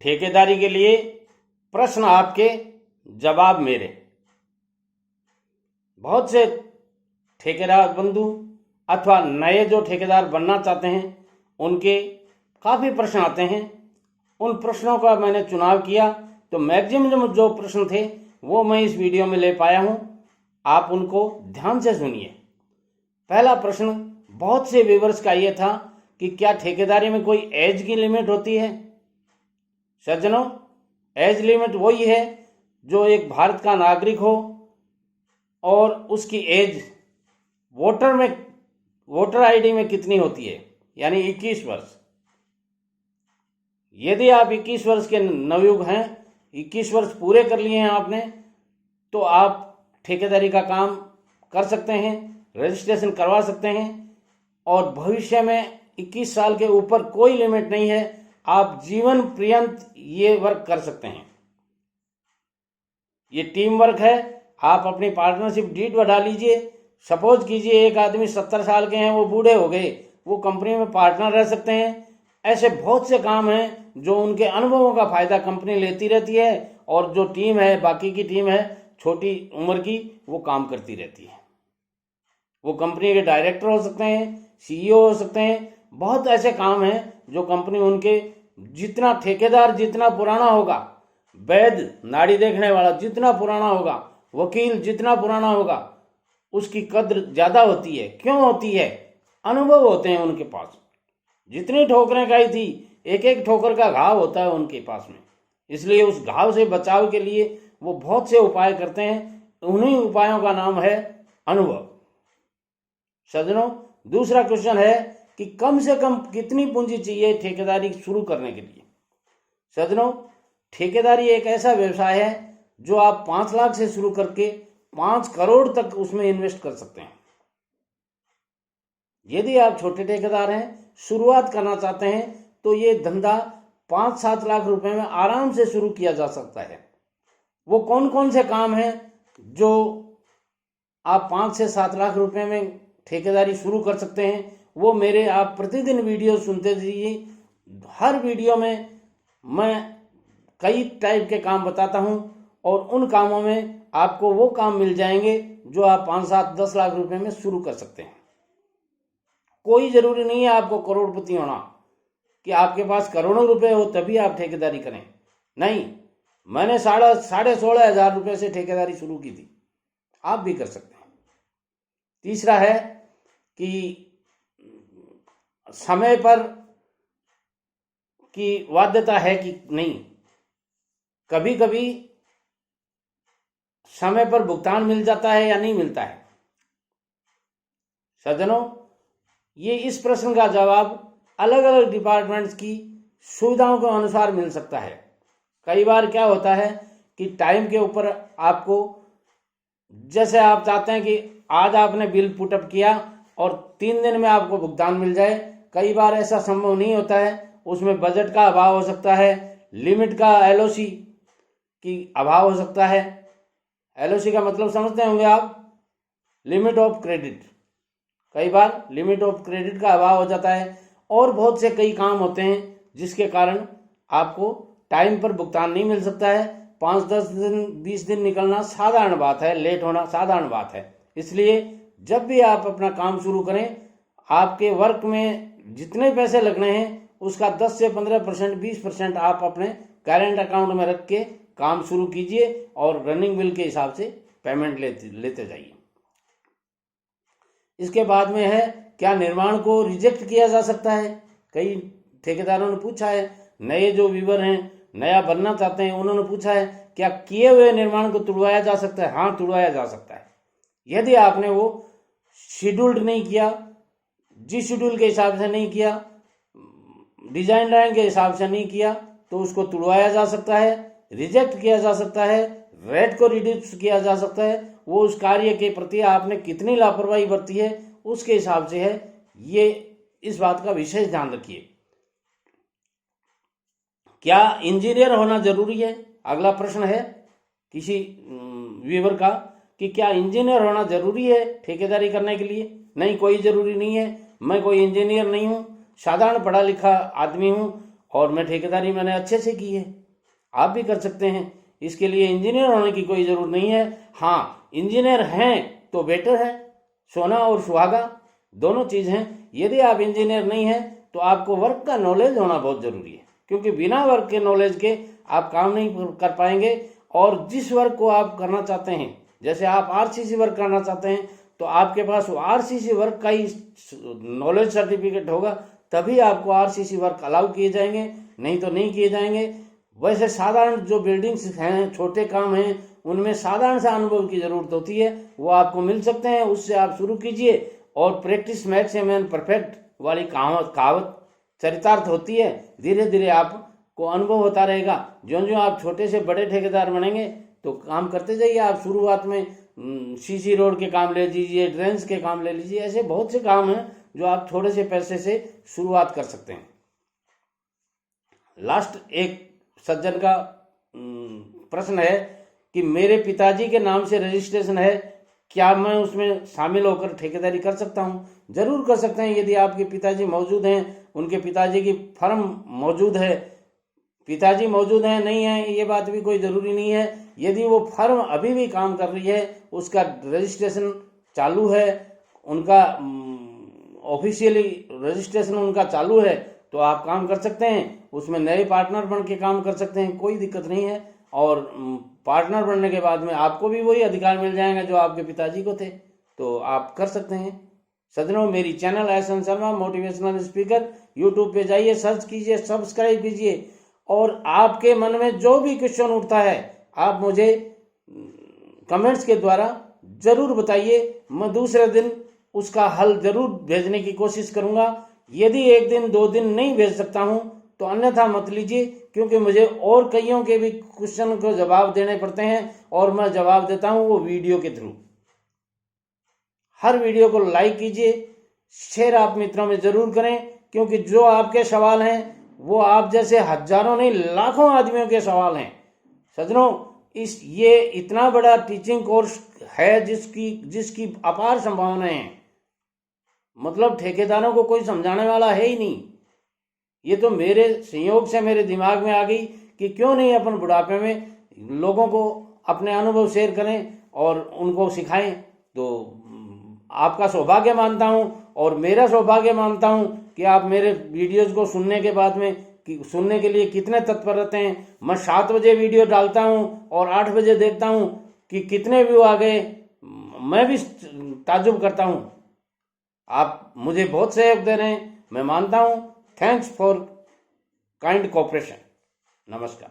ठेकेदारी के लिए प्रश्न आपके, जवाब मेरे। बहुत से ठेकेदार बंधु अथवा नए जो ठेकेदार बनना चाहते हैं उनके काफ़ी प्रश्न आते हैं। उन प्रश्नों का मैंने चुनाव किया तो मैक्सिमम जो प्रश्न थे वो मैं इस वीडियो में ले पाया हूं। आप उनको ध्यान से सुनिए। पहला प्रश्न बहुत से व्यूअर्स का ये था कि क्या ठेकेदारी में कोई एज की लिमिट होती है? सज्जनों, एज लिमिट वही है जो एक भारत का नागरिक हो और उसकी एज वोटर आईडी में कितनी होती है, यानी 21 वर्ष। यदि आप 21 वर्ष के नवयुग हैं, 21 वर्ष पूरे कर लिए हैं आपने, तो आप ठेकेदारी का काम कर सकते हैं, रजिस्ट्रेशन करवा सकते हैं। और भविष्य में 21 साल के ऊपर कोई लिमिट नहीं है, आप जीवन पर्यंत ये वर्क कर सकते हैं। ये टीम वर्क है। आप अपनी पार्टनरशिप डीड बढ़ा लीजिए। सपोज कीजिए एक आदमी 70 साल के हैं, वो बूढ़े हो गए, वो कंपनी में पार्टनर रह सकते हैं। ऐसे बहुत से काम हैं जो उनके अनुभवों का फायदा कंपनी लेती रहती है और जो टीम है, बाकी की टीम है छोटी उम्र की, वो काम करती रहती है। वो कंपनी के डायरेक्टर हो सकते हैं, सीईओ हो सकते हैं। बहुत ऐसे काम हैं जो कंपनी उनके, जितना ठेकेदार जितना पुराना होगा, वैद्य नाड़ी देखने वाला जितना पुराना होगा, वकील जितना पुराना होगा, उसकी कद्र ज्यादा होती है। क्यों होती है? अनुभव होते हैं उनके पास। जितनी ठोकरें खाई थी, एक एक ठोकर का घाव होता है उनके पास में, इसलिए उस घाव से बचाव के लिए वो बहुत से उपाय करते हैं। उन्हीं उपायों का नाम है अनुभव। सज्जनों, दूसरा क्वेश्चन है कि कम से कम कितनी पूंजी चाहिए ठेकेदारी शुरू करने के लिए? सज्जनों, ठेकेदारी एक ऐसा व्यवसाय है जो आप 5 लाख से शुरू करके 5 करोड़ तक उसमें इन्वेस्ट कर सकते हैं। यदि आप छोटे ठेकेदार हैं, शुरुआत करना चाहते हैं, तो ये धंधा 5-7 लाख रुपए में आराम से शुरू किया जा सकता है। वो कौन कौन से काम हैं जो आप 5 से 7 लाख रुपए में ठेकेदारी शुरू कर सकते हैं, वो मेरे आप प्रतिदिन वीडियो सुनते रहिए। हर वीडियो में मैं कई टाइप के काम बताता हूं और उन कामों में आपको वो काम मिल जाएंगे जो आप 5-7-10 लाख रुपए में शुरू कर सकते हैं। कोई जरूरी नहीं है आपको करोड़पति होना कि आपके पास करोड़ों रुपए हो तभी आप ठेकेदारी करें। नहीं, मैंने 16,500 रुपए से ठेकेदारी शुरू की थी, आप भी कर सकते हैं। तीसरा है कि समय पर की बाध्यता है कि नहीं। कभी कभी समय पर भुगतान मिल जाता है या नहीं मिलता है। सज्जनों, ये इस प्रश्न का जवाब अलग अलग डिपार्टमेंट्स की सुविधाओं के अनुसार मिल सकता है। कई बार क्या होता है कि टाइम के ऊपर आपको, जैसे आप चाहते हैं कि आज आपने बिल पुटअप किया और 3 दिन में आपको भुगतान मिल जाए, कई बार ऐसा संभव नहीं होता है। उसमें बजट का अभाव हो सकता है, लिमिट का एलओसी की अभाव हो सकता है। एलओसी का मतलब समझते होंगे आप, लिमिट ऑफ क्रेडिट। कई बार लिमिट ऑफ क्रेडिट का अभाव हो जाता है और बहुत से कई काम होते हैं जिसके कारण आपको टाइम पर भुगतान नहीं मिल सकता है। 5-10 दिन 20 दिन निकलना साधारण बात है, लेट होना साधारण बात है। इसलिए जब भी आप अपना काम शुरू करें, आपके वर्क में जितने पैसे लगने हैं उसका 10 से 15%, 20% आप अपने करेंट अकाउंट में रख के काम शुरू कीजिए और रनिंग बिल के हिसाब से पेमेंट लेते जाइए। इसके बाद में है, क्या निर्माण को रिजेक्ट किया जा सकता है? कई ठेकेदारों ने पूछा है, नए जो व्यूअर हैं, नया बनना चाहते हैं, उन्होंने पूछा है क्या किए हुए निर्माण को तुड़वाया जा सकता है? हाँ, तुड़वाया जा सकता है। यदि आपने वो शेड्यूल्ड नहीं किया, जिस शेड्यूल के हिसाब से नहीं किया, डिजाइन ड्राइंग के हिसाब से नहीं किया, तो उसको तुड़वाया जा सकता है, रिजेक्ट किया जा सकता है, रेट को रिड्यूस किया जा सकता है। वो उस कार्य के प्रति आपने कितनी लापरवाही बरती है उसके हिसाब से है। ये इस बात का विशेष ध्यान रखिए। क्या इंजीनियर होना जरूरी है? अगला प्रश्न है किसी व्यूअर का कि क्या इंजीनियर होना जरूरी है ठेकेदारी करने के लिए? नहीं, कोई जरूरी नहीं है। मैं कोई इंजीनियर नहीं हूँ, साधारण पढ़ा लिखा आदमी हूँ और मैं ठेकेदारी मैंने अच्छे से की है, आप भी कर सकते हैं। इसके लिए इंजीनियर होने की कोई ज़रूरत नहीं है। हाँ, इंजीनियर हैं तो बेटर है, सोना और सुहागा दोनों चीज़ हैं। यदि आप इंजीनियर नहीं हैं तो आपको वर्क का नॉलेज होना बहुत ज़रूरी है, क्योंकि बिना वर्क के नॉलेज के आप काम नहीं कर पाएंगे। और जिस वर्क को आप करना चाहते हैं, जैसे आप आरसीसी वर्क करना चाहते हैं, तो आपके पास वो आरसीसी वर्क का ही नॉलेज सर्टिफिकेट होगा, तभी आपको आरसीसी वर्क अलाउ किए जाएंगे, नहीं तो नहीं किए जाएंगे। वैसे साधारण जो बिल्डिंग्स हैं, छोटे काम हैं, उनमें साधारण सा अनुभव की ज़रूरत होती है, वो आपको मिल सकते हैं। उससे आप शुरू कीजिए और practice makes a man perfect वाली कहावत चरितार्थ होती है। धीरे धीरे आपको अनुभव होता रहेगा। ज्यों ज्यों आप छोटे से बड़े ठेकेदार बनेंगे तो काम करते जाइए। आप शुरुआत में सीसी रोड के काम ले लीजिए, ड्रेन्स के काम ले लीजिए, ऐसे बहुत से काम हैं जो आप थोड़े से पैसे से शुरुआत कर सकते हैं। लास्ट एक सज्जन का प्रश्न है कि मेरे पिताजी के नाम से रजिस्ट्रेशन है, क्या मैं उसमें शामिल होकर ठेकेदारी कर सकता हूं? जरूर कर सकते हैं। यदि आपके पिताजी मौजूद हैं, उनके पिताजी की फर्म मौजूद है, पिताजी मौजूद हैं नहीं है ये बात भी कोई ज़रूरी नहीं है। यदि वो फर्म अभी भी काम कर रही है, उसका रजिस्ट्रेशन चालू है, उनका ऑफिशियली रजिस्ट्रेशन उनका चालू है, तो आप काम कर सकते हैं। उसमें नए पार्टनर बन के काम कर सकते हैं, कोई दिक्कत नहीं है। और पार्टनर बनने के बाद में आपको भी वही अधिकार मिल जाएगा जो आपके पिताजी को थे, तो आप कर सकते हैं। सज्जनों, मेरी channel SN. Sharma motivational speaker YouTube पे जाइए, सर्च कीजिए, सब्सक्राइब कीजिए। और आपके मन में जो भी क्वेश्चन उठता है आप मुझे कमेंट्स के द्वारा जरूर बताइए। मैं दूसरे दिन उसका हल जरूर भेजने की कोशिश करूंगा। यदि एक दिन 2 दिन नहीं भेज सकता हूं तो अन्यथा मत लीजिए, क्योंकि मुझे और कईयों के भी क्वेश्चन को जवाब देने पड़ते हैं और मैं जवाब देता हूं वो वीडियो के थ्रू। हर वीडियो को लाइक कीजिए, शेयर आप मित्रों में जरूर करें, क्योंकि जो आपके सवाल हैं वो आप जैसे हजारों नहीं लाखों आदमियों के सवाल हैं। सज्जनों, ये इतना बड़ा टीचिंग कोर्स है जिसकी अपार संभावनाएं हैं। मतलब ठेकेदारों को कोई समझाने वाला है ही नहीं। ये तो मेरे संयोग से मेरे दिमाग में आ गई कि क्यों नहीं अपन बुढ़ापे में लोगों को अपने अनुभव शेयर करें और उनको सिखाएं। तो आपका सौभाग्य मानता हूं और मेरा सौभाग्य मानता हूं कि आप मेरे वीडियोस को सुनने के बाद में सुनने के लिए कितने तत्पर रहते हैं। मैं 7 बजे वीडियो डालता हूं और 8 बजे देखता हूं कि कितने व्यू आ गए। मैं भी ताज्जुब करता हूं। आप मुझे बहुत सहयोग दे रहे हैं, मैं मानता हूं। Thanks for kind cooperation. नमस्कार।